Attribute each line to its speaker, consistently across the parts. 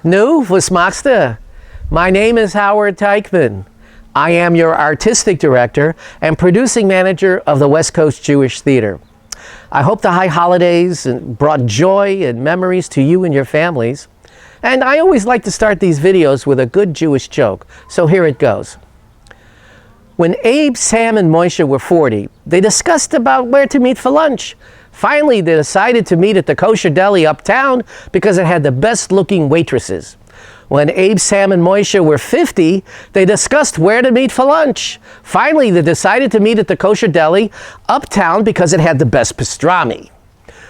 Speaker 1: Nu, was machst du? My name is Howard Teichman. I am your artistic director and producing manager of the West Coast Jewish Theater. I hope the high holidays brought joy and memories to you and your families. And I always like to start these videos with a good Jewish joke, so here it goes. When Abe, Sam, and Moshe were 40, they discussed about where to meet for lunch. Finally, they decided to meet at the kosher deli uptown because it had the best-looking waitresses. When Abe, Sam, and Moshe were 50, they discussed where to meet for lunch. Finally, they decided to meet at the kosher deli uptown because it had the best pastrami.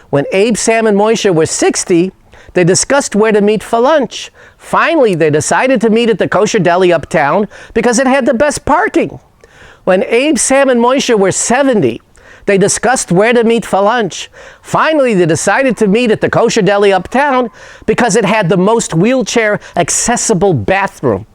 Speaker 1: When Abe, Sam, and Moshe were 60, they discussed where to meet for lunch. Finally, they decided to meet at the kosher deli uptown because it had the best parking. When Abe, Sam, and Moshe were 70, they discussed where to meet for lunch. Finally, they decided to meet at the kosher deli uptown because it had the most wheelchair-accessible bathroom.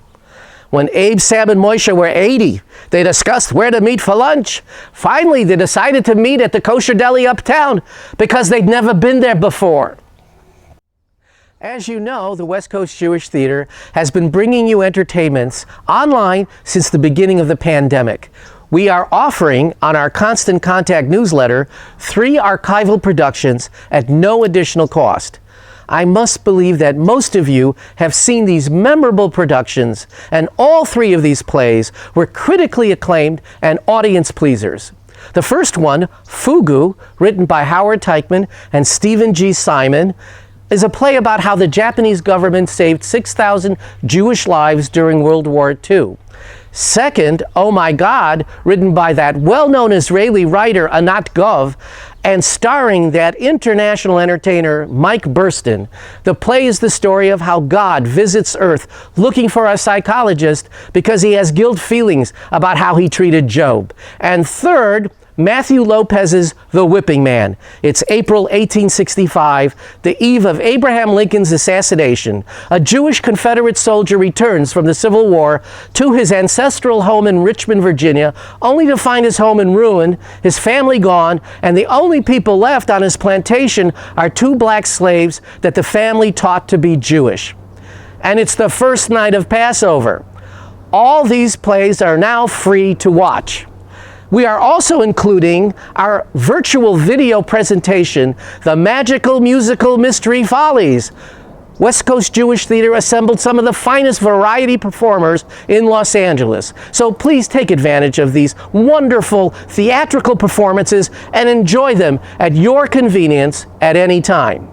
Speaker 1: When Abe, Sam, and Moshe were 80, they discussed where to meet for lunch. Finally, they decided to meet at the kosher deli uptown because they'd never been there before. As you know, the West Coast Jewish Theater has been bringing you entertainments online since the beginning of the pandemic. We are offering on our Constant Contact newsletter 3 archival productions at no additional cost. I must believe that most of you have seen these memorable productions, and all 3 of these plays were critically acclaimed and audience pleasers. The first one, Fugu, written by Howard Teichman and Stephen G. Simon, is a play about how the Japanese government saved 6,000 Jewish lives during World War II. Second, Oh My God, written by that well-known Israeli writer Anat Gov and starring that international entertainer Mike Burstyn. The play is the story of how God visits Earth looking for a psychologist because he has guilt feelings about how he treated Job. And third, Matthew Lopez's The Whipping Man. It's April 1865, the eve of Abraham Lincoln's assassination. A Jewish Confederate soldier returns from the Civil War to his ancestral home in Richmond, Virginia, only to find his home in ruin, his family gone, and the only people left on his plantation are 2 black slaves that the family taught to be Jewish. And it's the first night of Passover. All these plays are now free to watch. We are also including our virtual video presentation, The Magical Musical Mystery Follies. West Coast Jewish Theater assembled some of the finest variety performers in Los Angeles. So please take advantage of these wonderful theatrical performances and enjoy them at your convenience at any time.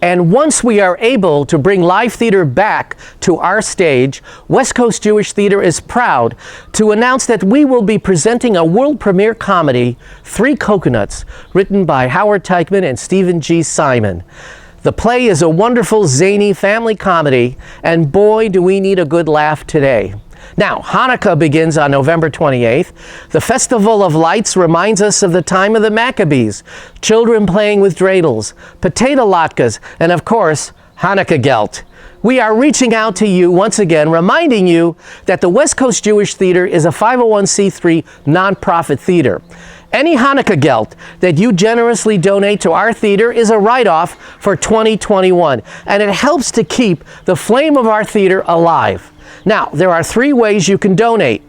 Speaker 1: And once we are able to bring live theater back to our stage, West Coast Jewish Theater is proud to announce that we will be presenting a world premiere comedy, 3 Coconuts, written by Howard Teichman and Stephen G. Simon. The play is a wonderful, zany family comedy, and boy, do we need a good laugh today. Now, Hanukkah begins on November 28th. The Festival of Lights reminds us of the time of the Maccabees, children playing with dreidels, potato latkes, and of course, Hanukkah gelt. We are reaching out to you once again, reminding you that the West Coast Jewish Theater is a 501c3 nonprofit theater. Any Hanukkah gelt that you generously donate to our theater is a write-off for 2021, and it helps to keep the flame of our theater alive. Now, there are 3 ways you can donate.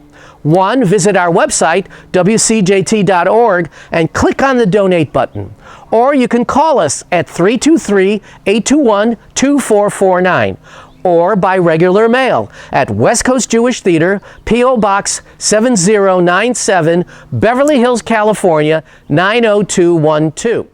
Speaker 1: 1, visit our website, wcjt.org, and click on the donate button. Or you can call us at 323-821-2449. Or by regular mail at West Coast Jewish Theater, P.O. Box 7097, Beverly Hills, California, 90212.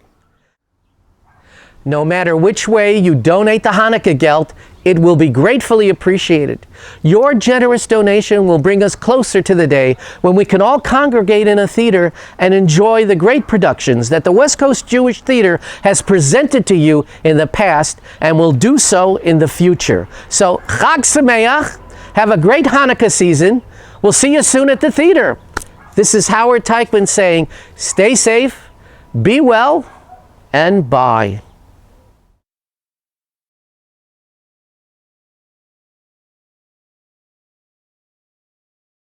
Speaker 1: No matter which way you donate the Hanukkah gelt, it will be gratefully appreciated. Your generous donation will bring us closer to the day when we can all congregate in a theater and enjoy the great productions that the West Coast Jewish Theater has presented to you in the past and will do so in the future. So, Chag Sameach, have a great Hanukkah season. We'll see you soon at the theater. This is Howard Teichman saying, stay safe, be well, and bye.